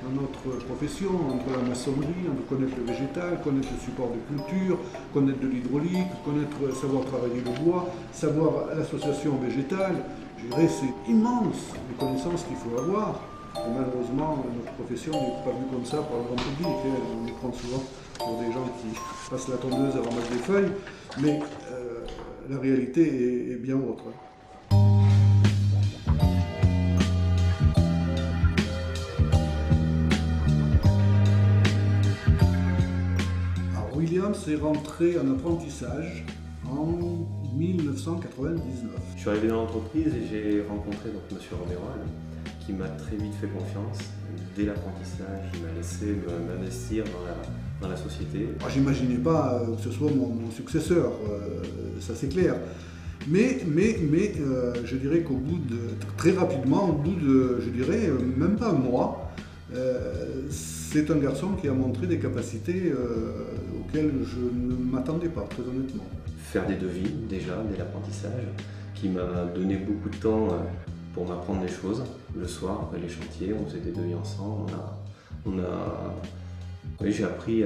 dans notre profession, entre la maçonnerie, entre connaître le végétal, connaître le support de culture, connaître de l'hydraulique, savoir travailler le bois, savoir l'association végétale. Je dirais c'est immense les connaissances qu'il faut avoir. Et malheureusement, notre profession n'est pas vue comme ça par le grand public. On nous prend souvent pour des gens qui passent la tondeuse à ramasser des feuilles, mais la réalité est bien autre. Alors, William s'est rentré en apprentissage en 1999. Je suis arrivé dans l'entreprise et j'ai rencontré donc M. Romerol, qui m'a très vite fait confiance. Dès l'apprentissage, il m'a laissé m'investir dans la société. J'imaginais pas que ce soit mon successeur, ça c'est clair. Mais je dirais qu'au bout de, très rapidement, au bout de, je dirais, même pas un mois, c'est un garçon qui a montré des capacités auxquelles je ne m'attendais pas, très honnêtement. Faire des devis, déjà, dès l'apprentissage, qui m'a donné beaucoup de temps pour m'apprendre des choses. Le soir, après les chantiers, on faisait des devis ensemble. Oui, j'ai appris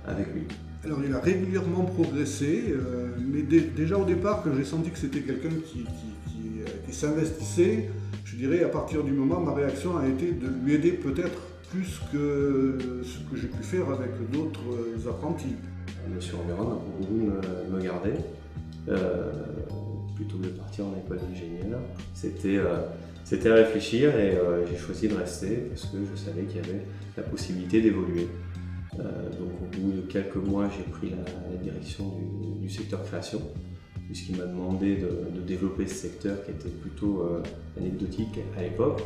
avec lui. Alors il a régulièrement progressé, mais déjà au départ, quand j'ai senti que c'était quelqu'un qui s'investissait, je dirais à partir du moment, ma réaction a été de lui aider peut-être plus que ce que j'ai pu faire avec d'autres apprentis. Monsieur Romeron a voulu me garder, plutôt que de partir en école d'ingénieur. C'était à réfléchir et j'ai choisi de rester parce que je savais qu'il y avait la possibilité d'évoluer. Donc au bout de quelques mois, j'ai pris la direction du secteur création, puisqu'il m'a demandé de développer ce secteur qui était plutôt anecdotique à l'époque.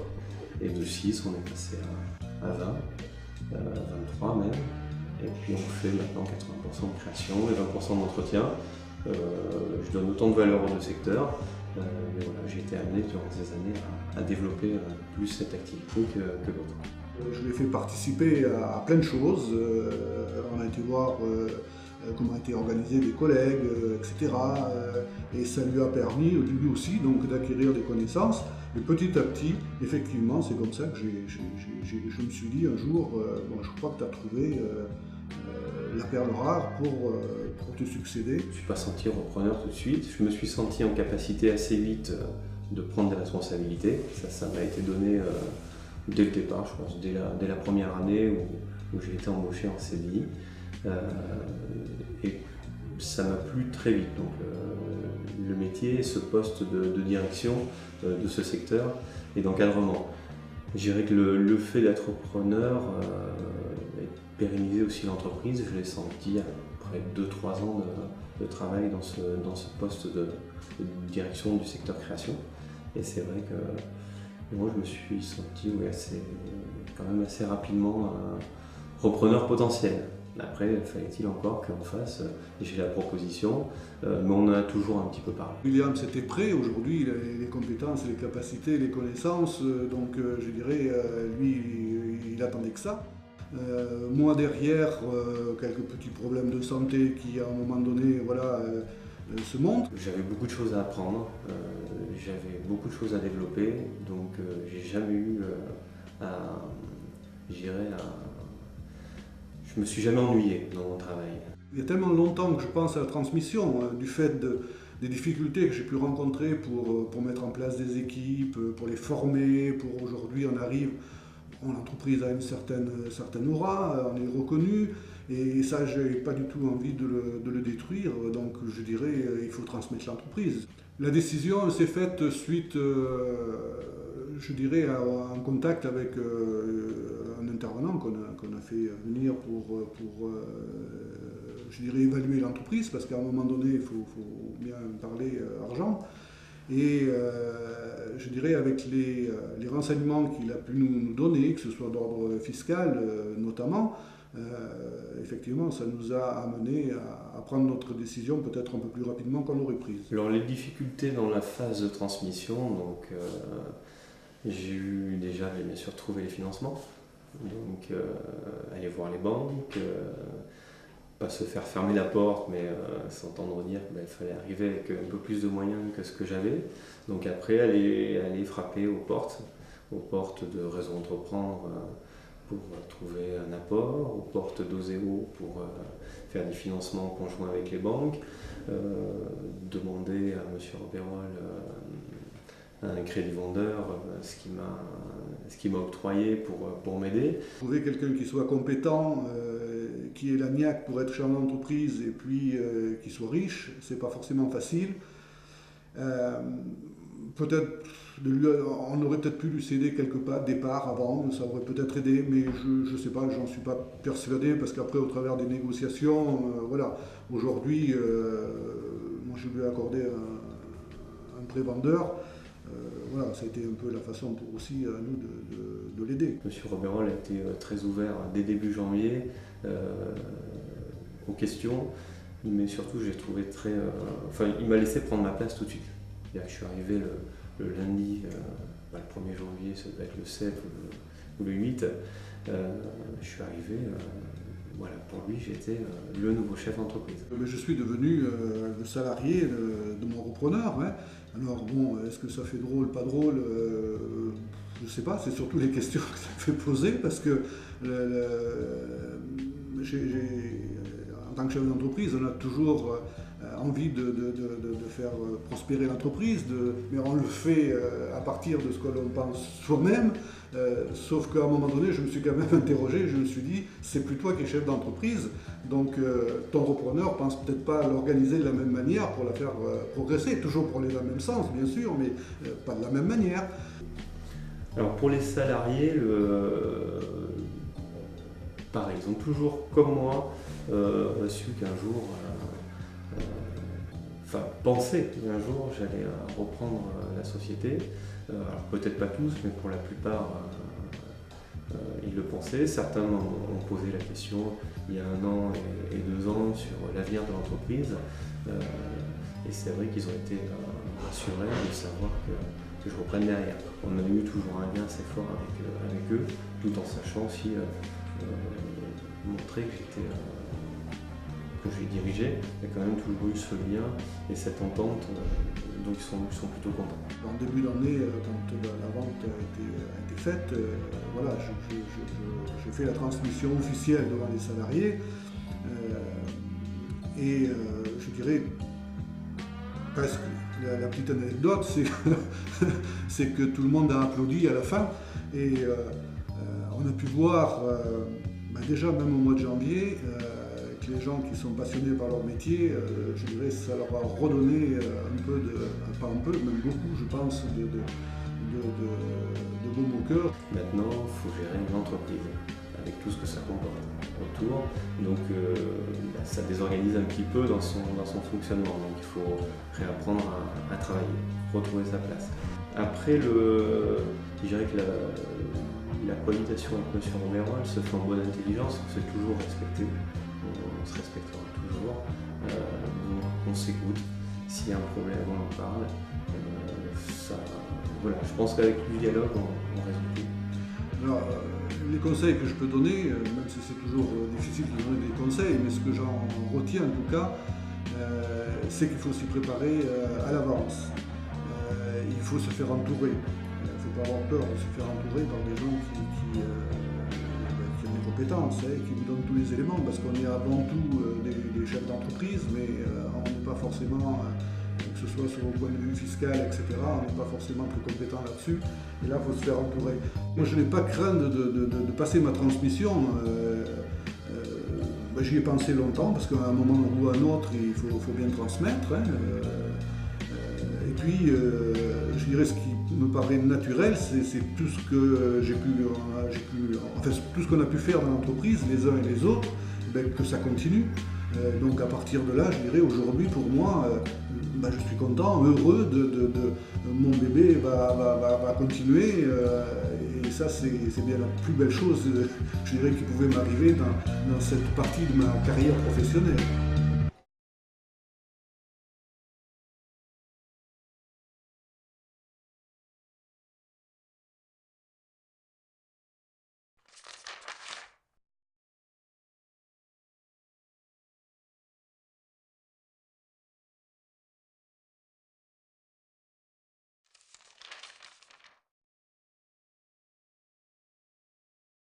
Et de 6, on est passé à 20, 23 même. Et puis on fait maintenant 80% de création et 20% d'entretien. Je donne autant de valeur aux deux secteurs. Mais voilà, j'ai été amené durant ces années à développer plus cette activité que l'autre. Je l'ai fait participer à plein de choses. On a été voir comment étaient organisés des collègues, etc. Et ça lui a permis, lui aussi, donc d'acquérir des connaissances. Et petit à petit, effectivement, c'est comme ça que je me suis dit un jour, bon, je crois que tu as trouvé la perle rare pour te succéder. Je ne me suis pas senti repreneur tout de suite. Je me suis senti en capacité assez vite de prendre des responsabilités. Ça m'a été donné dès le départ, je pense, dès la première année où j'ai été embauché en CDI. Et ça m'a plu très vite. Donc, le métier, ce poste de direction de ce secteur et d'encadrement. Je dirais que le fait d'être preneur et pérenniser aussi l'entreprise, je l'ai senti après 2-3 ans de travail dans ce poste de direction du secteur création. Et c'est vrai que moi je me suis senti quand même assez rapidement repreneur potentiel. Après, fallait-il encore qu'on fasse, j'ai la proposition, mais on en a toujours un petit peu parlé. William c'était prêt, aujourd'hui il a les compétences, les capacités, les connaissances, donc je dirais, lui il attendait que ça. Moi derrière, quelques petits problèmes de santé qui à un moment donné se montrent. J'avais beaucoup de choses à apprendre, j'avais beaucoup de choses à développer, donc j'ai jamais eu je me suis jamais ennuyé dans mon travail. Il y a tellement longtemps que je pense à la transmission, du fait des difficultés que j'ai pu rencontrer pour mettre en place des équipes, pour les former, pour aujourd'hui l'entreprise a une certaine aura, on est reconnu, et ça j'ai pas du tout envie de le détruire, donc je dirais il faut transmettre l'entreprise. La décision s'est faite suite, je dirais, en contact avec un intervenant qu'on a fait venir pour je dirais, évaluer l'entreprise, parce qu'à un moment donné, il faut bien parler argent. Et je dirais, avec les renseignements qu'il a pu nous donner, que ce soit d'ordre fiscal notamment, effectivement, ça nous a amené à prendre notre décision peut-être un peu plus rapidement qu'on l'aurait prise. Alors les difficultés dans la phase de transmission, donc j'ai bien sûr trouvé les financements, donc aller voir les banques, pas se faire fermer la porte, mais s'entendre dire qu'il fallait arriver avec un peu plus de moyens que ce que j'avais. Donc après aller frapper aux portes aux portes de Réseau Entreprendre pour trouver un apport, aux portes d'Oseo pour faire des financements conjoints avec les banques, demander à M. Robérol un crédit vendeur, ce qui m'a octroyé pour m'aider. Trouver quelqu'un qui soit compétent, qui ait la niaque pour être chef d'entreprise et puis qui soit riche, c'est pas forcément facile. Peut-être on aurait peut-être pu lui céder quelques pas de départ avant, ça aurait peut-être aidé, mais je ne sais pas, j'en suis pas persuadé parce qu'après au travers des négociations, voilà, aujourd'hui, moi je lui ai accordé un prêt vendeur. Voilà, ça a été un peu la façon pour aussi à nous de l'aider. M. Robérol a été très ouvert dès début janvier aux questions, mais surtout j'ai trouvé très... il m'a laissé prendre ma place tout de suite. Je suis arrivé le lundi, le 1er janvier, ça devait être le 7 ou le 8. Je suis arrivé, voilà, pour lui j'étais le nouveau chef d'entreprise. Mais je suis devenu le salarié de mon repreneur. Hein. Alors bon, est-ce que ça fait drôle, pas drôle, je ne sais pas, c'est surtout les questions que ça me fait poser parce que en tant que chef d'entreprise, on a toujours envie de faire prospérer l'entreprise, mais on le fait à partir de ce que l'on pense soi-même, sauf qu'à un moment donné, je me suis quand même interrogé, je me suis dit, c'est plus toi qui es chef d'entreprise, donc ton repreneur pense peut-être pas à l'organiser de la même manière pour la faire progresser, toujours pour aller dans le même sens, bien sûr, mais pas de la même manière. Alors pour les salariés, pareil, ils ont toujours, comme moi, su qu'un jour... penser qu'un jour j'allais reprendre la société. Alors peut-être pas tous, mais pour la plupart, ils le pensaient. Certains m'ont posé la question il y a 1 an et 2 ans sur l'avenir de l'entreprise. Et c'est vrai qu'ils ont été rassurés de savoir que je reprenne derrière. On a eu toujours un lien assez fort avec eux, tout en sachant aussi montrer que je les dirigeais, il y a quand même toujours eu ce lien et cette entente, donc ils sont plutôt contents. En début d'année, quand la vente a été faite, voilà, je fais la transmission officielle devant les salariés et je dirais presque la petite anecdote, c'est que tout le monde a applaudi à la fin et on a pu voir déjà même au mois de janvier les gens qui sont passionnés par leur métier, je dirais ça leur a redonné un peu pas un peu, même beaucoup, je pense, de baume au cœur. Maintenant, il faut gérer une entreprise avec tout ce que ça comporte autour. Donc ça désorganise un petit peu dans son fonctionnement. Donc il faut réapprendre à travailler, retrouver sa place. Après, je dirais que la cohabitation avec M. Robérol se fait en bonne intelligence, on s'est toujours respecté. On se respectera toujours, on s'écoute, s'il y a un problème on en parle, voilà, je pense qu'avec du dialogue on résout tout. Alors, les conseils que je peux donner, même si c'est toujours difficile de donner des conseils, mais ce que j'en retiens en tout cas, c'est qu'il faut s'y préparer à l'avance. Il faut se faire entourer, il ne faut pas avoir peur de se faire entourer par des gens qui ont des compétences, qui vous donnent tous les éléments, parce qu'on est avant tout des chefs d'entreprise, mais on n'est pas forcément, que ce soit sur le point de vue fiscal, etc., on n'est pas forcément très compétent là-dessus, et là il faut se faire entourer. Moi je n'ai pas crainte de passer ma transmission, j'y ai pensé longtemps, parce qu'à un moment ou à un autre, il faut bien transmettre, et puis je dirais ce qui me paraît naturel, c'est tout ce que tout ce qu'on a pu faire dans l'entreprise, les uns et les autres, que ça continue. Donc à partir de là, je dirais aujourd'hui pour moi, je suis content, heureux mon bébé va continuer et ça c'est bien la plus belle chose, je dirais, qui pouvait m'arriver dans cette partie de ma carrière professionnelle.